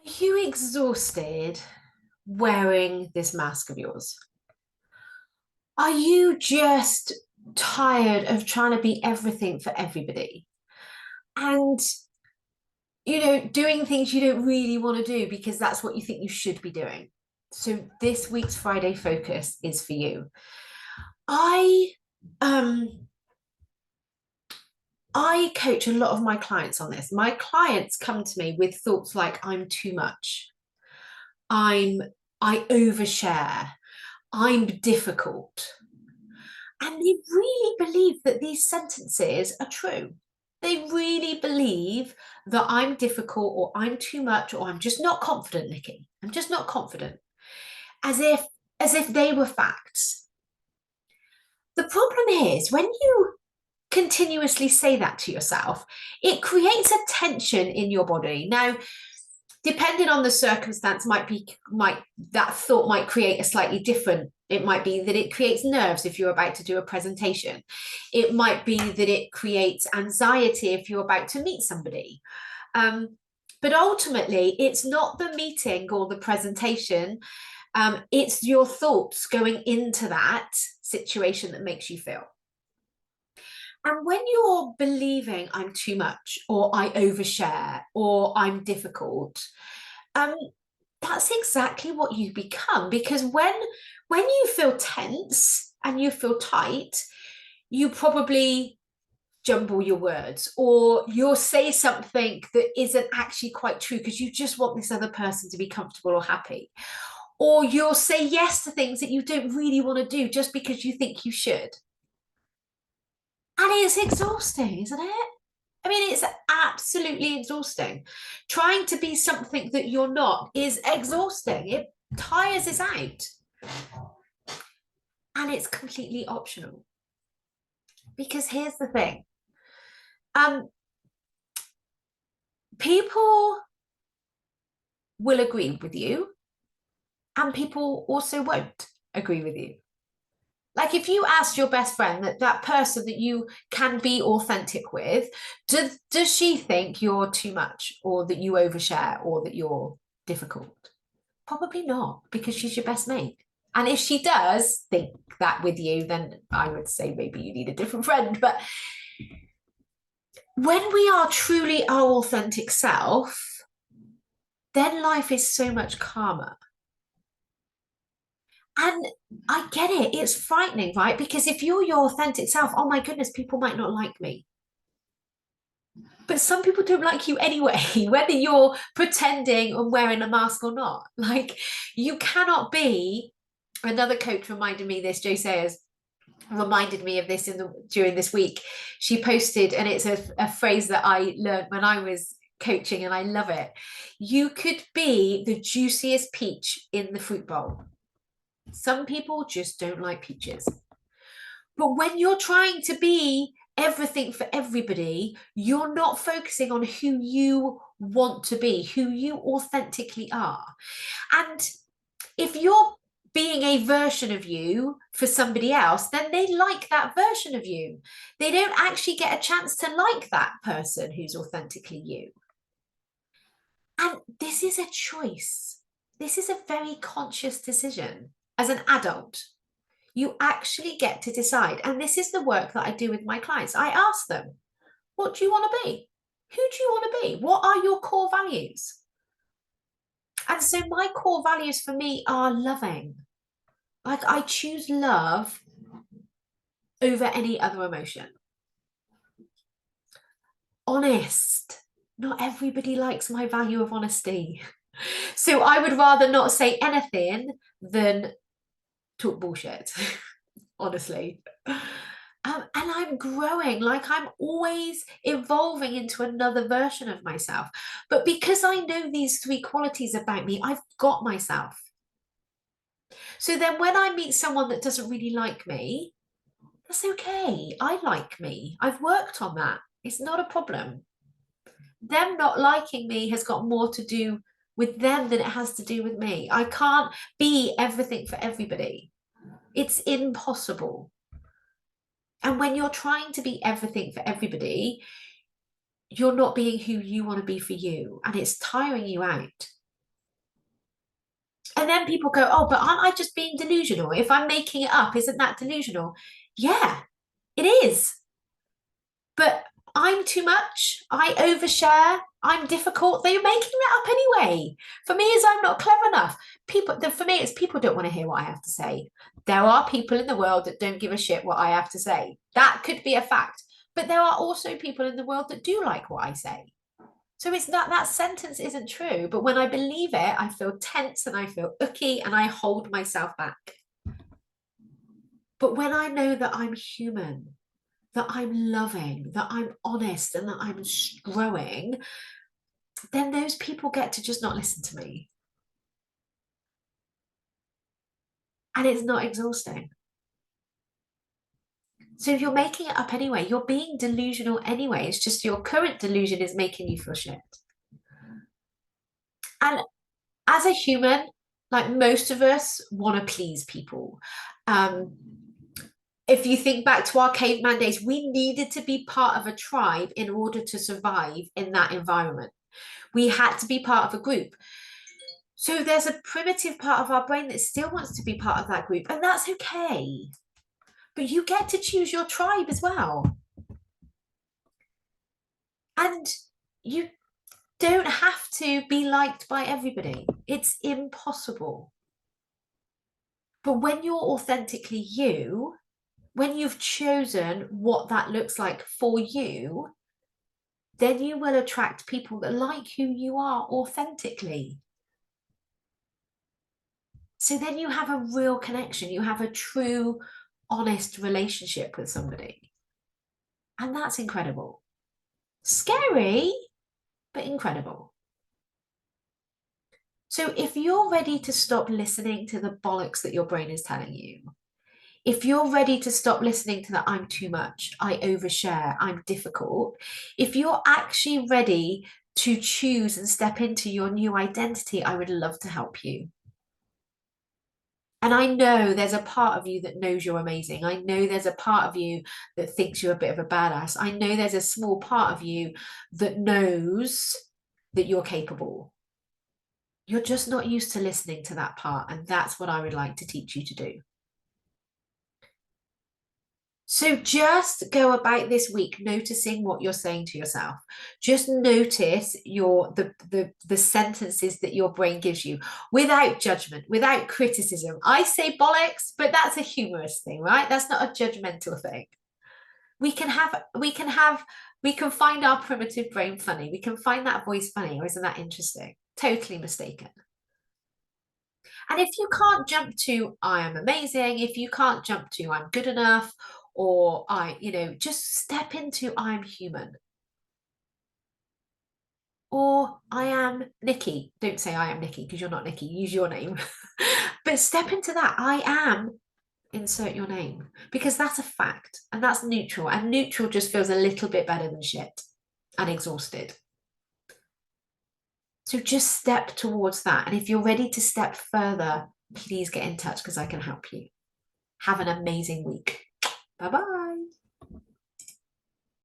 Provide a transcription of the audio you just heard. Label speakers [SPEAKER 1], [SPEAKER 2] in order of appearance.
[SPEAKER 1] Are you exhausted wearing this mask of yours? Are you just tired of trying to be everything for everybody and, doing things you don't really want to do because that's what you think you should be doing? So this week's Friday focus is for you. I um I coach a lot of my clients on this. My clients come to me with thoughts like I'm too much. I'm I overshare. I'm difficult. And they really believe that these sentences are true. They really believe that I'm difficult or I'm too much or I'm just not confident, Nikki. I'm just not confident. As if as if they were facts. The problem is when you continuously say that to yourself, it creates a tension in your body. Now, depending on the circumstance, might that thought might create a slightly different. It might be that it creates nerves if you're about to do a presentation. It might be that it creates anxiety if you're about to meet somebody. But ultimately, it's not the meeting or the presentation. It's your thoughts going into that situation that makes you feel. And when you're believing I'm too much, or I overshare, or I'm difficult, um, that's exactly what you become. Because when you feel tense and you feel tight, you probably jumble your words, or you'll say something that isn't actually quite true because you just want this other person to be comfortable or happy. Or you'll say yes to things that you don't really want to do just because you think you should. And it's exhausting, isn't it? I mean, it's absolutely exhausting. Trying to be something that you're not is exhausting. It tires us out. And it's completely optional. Because here's the thing. People will agree with you, and people also won't agree with you. Like if you asked your best friend, that person that you can be authentic with, does she think you're too much, or that you overshare, or that you're difficult? Probably not, because she's your best mate. And if she does think that with you, then I would say maybe you need a different friend. But when we are truly our authentic self, then life is so much calmer. And I get it, it's frightening, right? Because if you're your authentic self, oh my goodness, people might not like me. But some people don't like you anyway, whether you're pretending and wearing a mask or not. Like, you cannot be. Another coach reminded me this, Jo Sayers reminded me of this during this week. She posted, and it's a phrase that I learned when I was coaching, and I love it. You could be the juiciest peach in the fruit bowl. Some people just don't like peaches. But when you're trying to be everything for everybody, you're not focusing on who you want to be, who you authentically are. And if you're being a version of you for somebody else, then they like that version of you. They don't actually get a chance to like that person who's authentically you. And this is a choice. This is a very conscious decision as an adult. You actually get to decide. And this is the work that I do with my clients. I ask them, what do you want to be? Who do you want to be? What are your core values? And so my core values for me are loving. Like I choose love over any other emotion. Honest. Not everybody likes my value of honesty. So I would rather not say anything than talk bullshit, honestly. And I'm growing, like I'm always evolving into another version of myself. But because I know these three qualities about me, I've got myself. So then when I meet someone that doesn't really like me, that's okay. I like me. I've worked on that. It's not a problem. Them not liking me has got more to do with them than it has to do with me. I can't be everything for everybody. It's impossible. And when you're trying to be everything for everybody, you're not being who you want to be for you, and it's tiring you out. And then people go, oh, but aren't I just being delusional? If I'm making it up, isn't that delusional? Yeah, it is. But I'm too much. I overshare. I'm difficult. They're making that up anyway. For me, is I'm not clever enough. For me, it's people don't want to hear what I have to say. There are people in the world that don't give a shit what I have to say. That could be a fact. But there are also people in the world that do like what I say. So it's not that sentence isn't true. But when I believe it, I feel tense and I feel icky and I hold myself back. But when I know that I'm human, that I'm loving, that I'm honest, and that I'm growing, then those people get to just not listen to me. And it's not exhausting. So if you're making it up anyway, you're being delusional anyway. It's just your current delusion is making you feel shit. And as a human, like most of us want to please people. If you think back to our caveman days, we needed to be part of a tribe in order to survive in that environment. We had to be part of a group. So there's a primitive part of our brain that still wants to be part of that group, and that's okay. But you get to choose your tribe as well. And you don't have to be liked by everybody. It's impossible. But when you're authentically you, when you've chosen what that looks like for you, then you will attract people that like who you are authentically. So then you have a real connection. You have a true, honest relationship with somebody. And that's incredible. Scary, but incredible. So if you're ready to stop listening to the bollocks that your brain is telling you, if you're ready to stop listening to that I'm too much, I overshare, I'm difficult, if you're actually ready to choose and step into your new identity, I would love to help you. And I know there's a part of you that knows you're amazing. I know there's a part of you that thinks you're a bit of a badass. I know there's a small part of you that knows that you're capable. You're just not used to listening to that part. And that's what I would like to teach you to do. So just go about this week noticing what you're saying to yourself. Just notice the sentences that your brain gives you without judgment, without criticism. I say bollocks, but that's a humorous thing, right? That's not a judgmental thing. We can find our primitive brain funny. We can find that voice funny, or isn't that interesting? Totally mistaken. And if you can't jump to I am amazing, if you can't jump to I'm good enough, or just step into I'm human. Or I am Nikki. Don't say I am Nikki because you're not Nikki. Use your name. But step into that. I am, insert your name, because that's a fact and that's neutral. And neutral just feels a little bit better than shit and exhausted. So just step towards that. And if you're ready to step further, please get in touch because I can help you. Have an amazing week. Bye-bye.